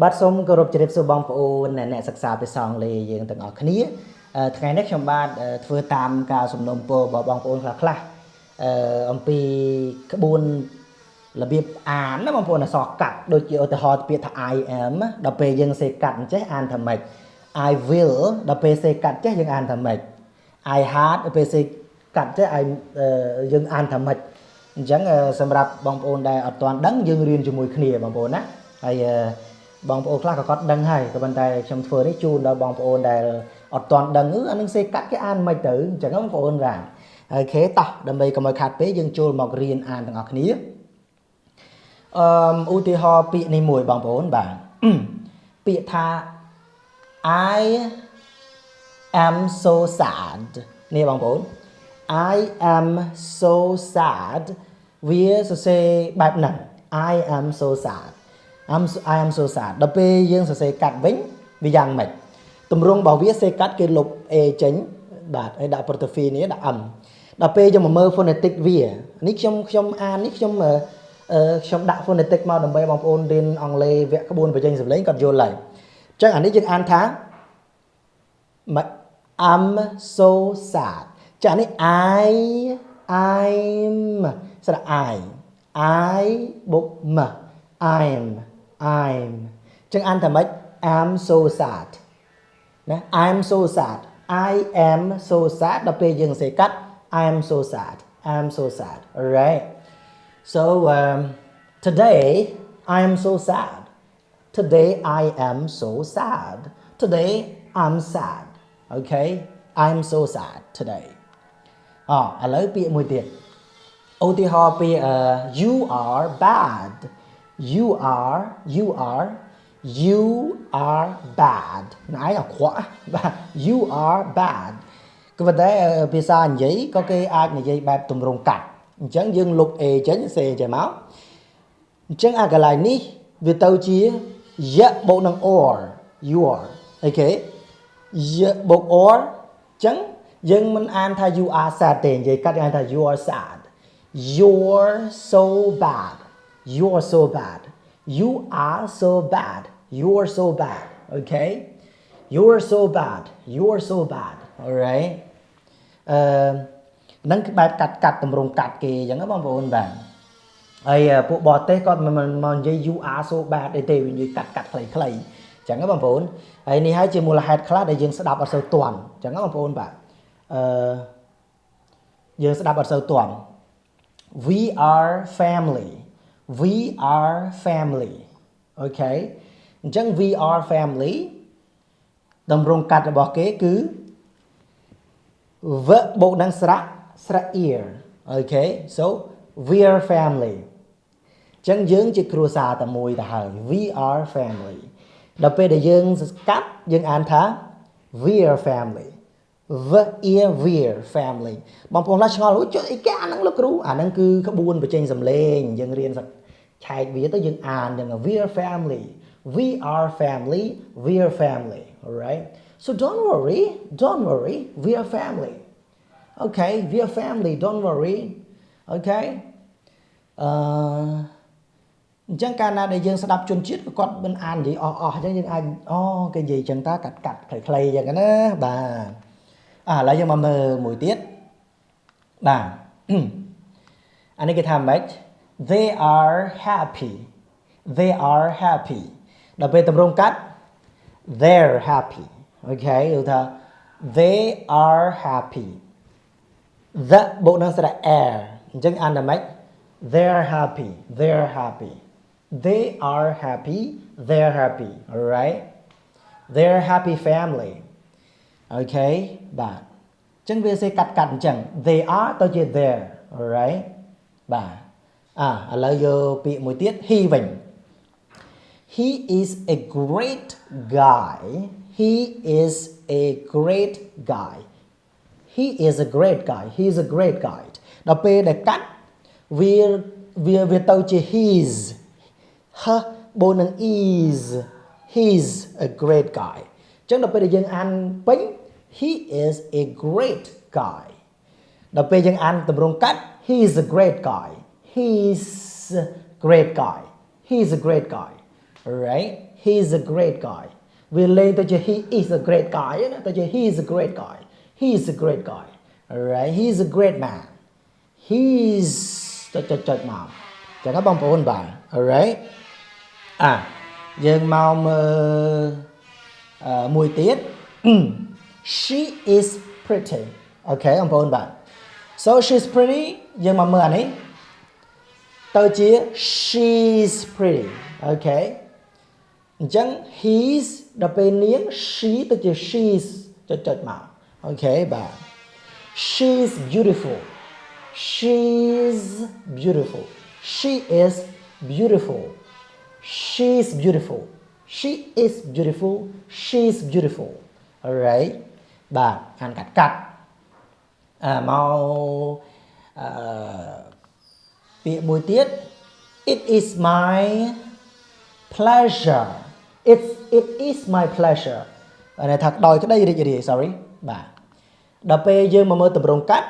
បាទសូមគោរពជម្រាបសួរបងប្អូនអ្នកសិក្សាភាសាអង់គ្លេសយើងទាំងអស់គ្នាថ្ងៃនេះខ្ញុំបាទធ្វើតាមការសំណូមពររបស់បងប្អូនខ្លះអំពីក្បួនរបៀបអានណាបងប្អូនអក្សរកាត់ដូចជាឧទាហរណ៍ពាក្យថា I am ដល់ពេលយើងសេកាត់អញ្ចេះអានថាម៉េច I will ដល់ពេលសេកាត់ចេះយើងអានថាម៉េច I had ដល់ពេលសេកាត់ចេះយើងអានថាម៉េចអញ្ចឹងសម្រាប់បងប្អូនដែលអត់ទាន់ដឹងយើងរៀនជាមួយគ្នាបងប្អូនណាហើយបងប្អូនខ្លះក៏គាត់ដឹងហើយក៏ប៉ុន្តែខ្ញុំធ្វើនេះជូនដល់បងប្អូនដែលអត់ទាន់ដឹងអានឹងសេកាត់គេអានមិនទៅអញ្ចឹងបងប្អូនបាទអូខេតោះដើម្បីកុំឲ្យខាតពេកយើងចូលមករៀនអានទាំងអស់គ្នាឧទាហរណ៍ពាក្យនេះមួយបងប្អូនបាទពាក្យថា I am so sad នេះបងប្អូន I am so sad វាសរសេរបែបហ្នឹង I am so sad I am so sad ដល់ពេលយើងសរសេរកាត់វិញវាយ៉ាងម៉េចទម្រង់របស់វាសេកាត់គេលុប A ចេញបាទហើយដាក់ apostrophe នេះដាក់ M ដល់ពេលយើងមកមើល phonetic វានេះខ្ញុំអាននេះខ្ញុំដាក់ phonetic មកដើម្បីបងប្អូនរៀនអង់គ្លេសវគ្គក្បួនបញ្ចេញសម្លេងគាត់យល់ហើយអញ្ចឹងអានេះយើងអានថា I'm so sad ចានេះ I'm ស្រៈ I បុក M I'm ចឹងអានថាម៉េច I'm so sad ណា I'm so sad I am so sad ដល់ពេលយើងសេកាត់ I'm so sad alright so today I am so sad today I am so sad today I'm sad okay I'm so sad today ឥឡូវពាក្យមួយទៀតឧទាហរណ៍ពាក្យyou are bad you are bad ណៃអក្រក់បាទ you are bad ក៏ប៉ុន្តែភាសានិយាយក៏គេអាចនិយាយបែបទម្រង់កាត់អញ្ចឹងយើងលុប A ចេញសេចេញមកអញ្ចឹងអាកន្លែងនេះវាទៅជា y បូកនឹង or your អូខេ y បូក or អញ្ចឹងយើងមិនអានថា you are sad ទេនិយាយកាត់អានថា you are sad you're so bad you're so bad you are so bad you're so bad okay you're so bad alright នឹងបែបកាត់ទម្រង់កាត់គេអញ្ចឹងណាបងប្អូនបាទហើយពួកបរទេសគាត់មិនមកនិយាយ you are so bad ទេវានិយាយកាត់ខ្លីៗអញ្ចឹងណាបងប្អូនហើយនេះហើយជាមូលហេតុខ្លះដែលយើងស្ដាប់អត់សូវទាន់អញ្ចឹងណាបងប្អូនបាទយើងស្ដាប់អត់សូវទាន់ we are family okay អញ្ចឹង we are family តម្រង់កាត់របស់គេគឺ v បូកនឹងស្រៈ ear okay so we are family អញ្ចឹងយើងជាគ្រួសារតែមួយទៅហើយ we are family ដល់ពេលដែលយើងកាត់យើងអានថា we are family we are family បងប្អូនខ្លះឆ្ងល់ចុះអីគេអាហ្នឹងលោកគ្រូអាហ្នឹងគឺក្បួនបញ្ចេញសំឡេងយើងរៀនឆែកវាទៅយើងអានចឹង we are family alright so don't worry we are family okay we are family don't worry okay អញ្ចឹងកាលណាដែលយើងស្ដាប់ជនជាតិក៏គាត់មិនអាននិយាយអស់អញ្ចឹងយើងអាចគេនិយាយចឹងតើកាត់ខ្លីៗចឹងណាបាទឥឡូវយើងមកមើលមួយទៀតបាទអានេះគេថាម៉េច they are happy ដល់ពេលតម្រង់កាត់ they're happy okay យល់ថា they are happy the បូកនឹងស្រៈ air អញ្ចឹងអានថាម៉េច they're happy they are happy alright they're happy family okay បាទអញ្ចឹងវាសេកាត់អញ្ចឹង they are ទៅជា there alright បាទឥឡូវយកពាក្យមួយទៀត he វិញ he is a great guy he's a great guy ដល់ពេលដែលកាត់វាទៅជា his បូកនឹង is he's a great guy អញ្ចឹងដល់ពេលដែលយើងអានពេញ he is a great guy ដល់ពេលយើងអានទម្រង់កាត់ he's a great guy alright he's a great guy. We lên tới chữ he is a great guy á, tới chữ he is a great guy. He is a great guy. Alright, he is a great man. He is chật màu. Chẳng có bông phụ huynh bạn. Alright. Dương mau mùi tiết. She is pretty. Okay, ông phụ huynh bạn. So she's pretty. Dương mau mưa này. Tao chia she's pretty. Okay. Chẳng he's đập bên niếng she tao chia she's chật màu. Okay, bạn. She's beautiful. She's beautiful. She is beautiful. She's beautiful. She is beautiful. She's beautiful. Alright. Bạn ăn cắt. Mau Bị mùi tiết. It is my pleasure. It is my pleasure. Này thật đòi cái đây đi sorry. Bạn. Đập bê dương mà mơ tập rộng cắt.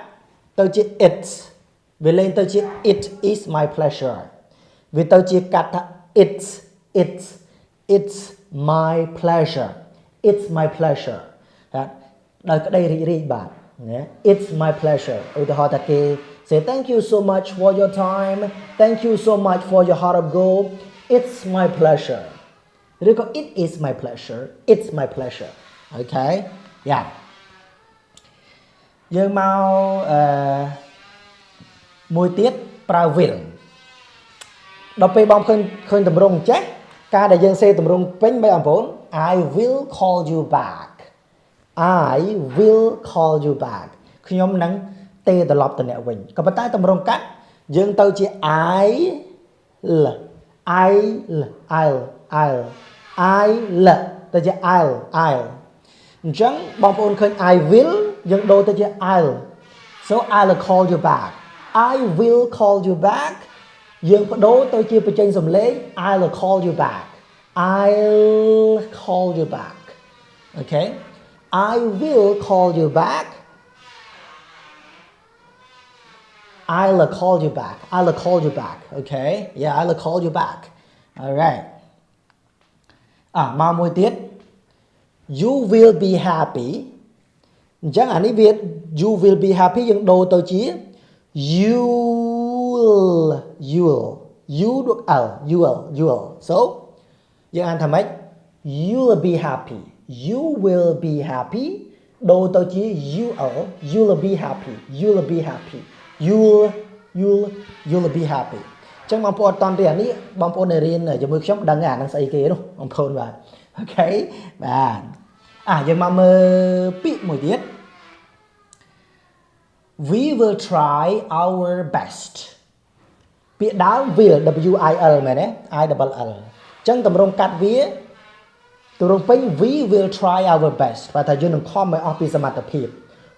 Tao chỉ it. Vì lên tao chỉ it is my pleasure. Vì tao chỉ cắt it's my pleasure. It's my pleasure. Đòi cái đây đi bạn. It's my pleasure. Ôi tôi hỏi ta kê. Say thank you so much for your time. Thank you so much for your heart of gold. It's my pleasure. Rồi có it is my pleasure. It's my pleasure. Okay. Yeah. Dương mau mùi tiết prao vil. Đọc bê bóng khơi tầm rung chết. Cả đại dương xe tầm rung bánh mấy ẩm vốn. I will call you back. I will call you back. Khi nhóm nắng tê tờ lọc tờ nẹ vinh. Còn bắt tay tầm rung cắt. Dương tao chỉ I'll. Tao chỉ I'll. Chẳng bóng phôn khơi I will. Dương đô tao chỉ I'll. So I'll call you back. I will call you back. Dương phá đố tôi chia bởi trên dùm lấy. I'll call you back. I'll call you back. Okay. I will call you back. I'll call you back. I'll call you back. Okay. Yeah, I'll call you back. Alright. Mau mùi tiết. You will be happy. Chẳng hạn ý Việt. You will be happy. Nhưng đồ tôi chia. You will. So, dương anh thầm ếch. You will be happy. You will be happy. Đồ tao chỉ you will be happy. You will be happy. You will be happy. Chẳng bóng phôn toàn tiền ý. Bóng phôn này riêng cho môi sống đăng năng xây kế đúng. Bóng phôn bạn. Ok. Bạn. Dương mà mơ bị mùi tiết. We will try our best. Bị đáo will W-I-L mà nè. I-double-L. Chẳng tầm rung cắt vía. Tầm rung bánh we will try our best. Và thầy dương đừng khó mới office mặt tập hiệp.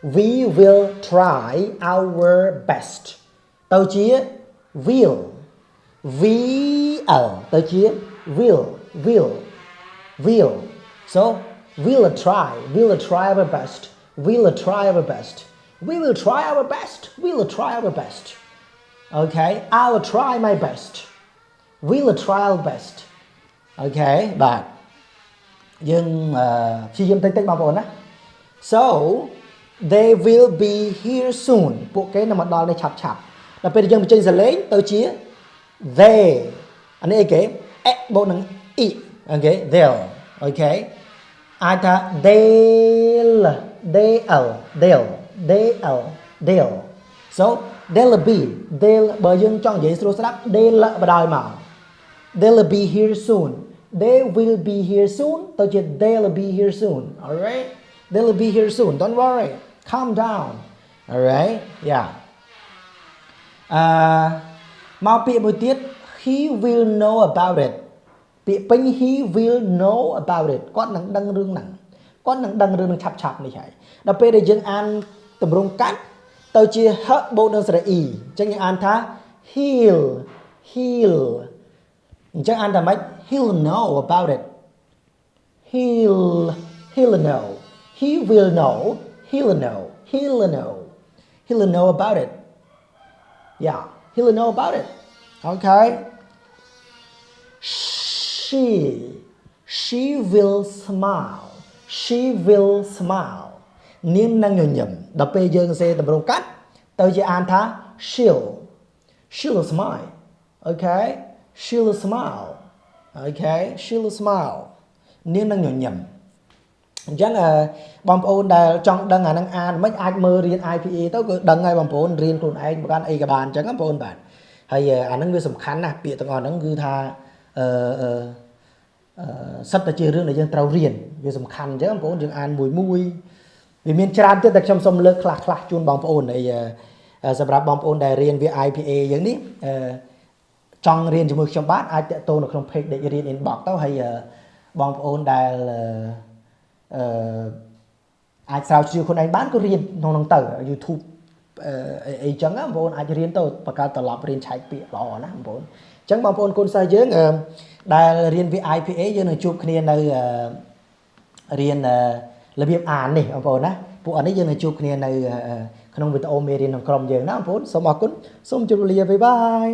We will try our best. Tao chia will. V-L. Tao chia will. So, we'll try our best. We'll try our best. We will try our best. We will try our best. Okay, I will try my best. We will try our best. Okay, bạn. Nhưng khi dân tích bao vốn á. So, they will be here soon. Bộ cái nào mà đo này chạp. Là bây giờ mình chơi giờ lấy tao chia they. Anh ấy cái bộ năng i. Okay, they'll. Okay. Ai ta they'll. So, they'll be. Bởi dương chọn dễ sửa sắp. They'll bà đòi màu. They'll be here soon. They will be here soon. Tao chỉ they'll be here soon. Alright? They'll be here soon. Don't worry. Calm down. Alright? Yeah. Mau bị một tiết. He will know about it. Bị bánh he will know about it. Có năng đăng rương nặng. Có năng đăng rương chạp này chạy. Đọc bê để dân ăn tầm rung cắt. Tao chia hết bộ đơn sẽ y. Chẳng những ăn thá he'll. Chẳng ăn thầm ếch he'll know about it. He'll know. He will know. He'll know about it. Yeah, he'll know about it. Okay. she will smile she will smile នាងនឹងញញឹមដល់ពេលយើងសេតម្រងកាត់ទៅជាអានថា she'll smile okay she'll smile okay she'll smile នាងនឹងញញឹមអញ្ចឹងបងប្អូនដែលចង់ដឹងអានឹងអានមិនអាចមើលរៀន IPA ទៅគឺដឹងហើយបងប្អូនរៀនខ្លួនឯងប្រកាន់អីក៏បានអញ្ចឹងបងប្អូនបាទហើយអានឹងវាសំខាន់ណាស់ពាក្យទាំងអស់ហ្នឹងគឺថាសិតតែជារឿងដែលយើងត្រូវរៀនវាសំខាន់អញ្ចឹងបងប្អូនយើងអានមួយវាមានច្រើនទៀតតែខ្ញុំសូមលើកខ្លះជូនបងប្អូនហើយសម្រាប់បងប្អូនដែលរៀនវា IPA យ៉ាងនេះចង់រៀនជាមួយខ្ញុំបាទអាចតាក់ទងនៅក្នុង page Dek Rean inbox ទៅហើយបងប្អូនដែលអាចស្រាវជ្រាវខ្លួនឯងបានក៏រៀនក្នុងហ្នឹងទៅ YouTube អីចឹងបងប្អូនអាចរៀនទៅបង្កើតត្រឡប់រៀនឆែកពាក្យល្អណាស់បងប្អូនអញ្ចឹងបងប្អូនកូនសិស្សយើងដែលរៀនវា IPA យើងនឹងជួបគ្នានៅរៀនរបៀបអាននេះបងប្អូនណាពួកអានេះយើងនឹងជួបគ្នានៅក្នុងវីដេអូមេរៀនក្នុងក្រុមយើងណាបងប្អូនសូមអរគុណសូមជម្រាបលាបាយបាយ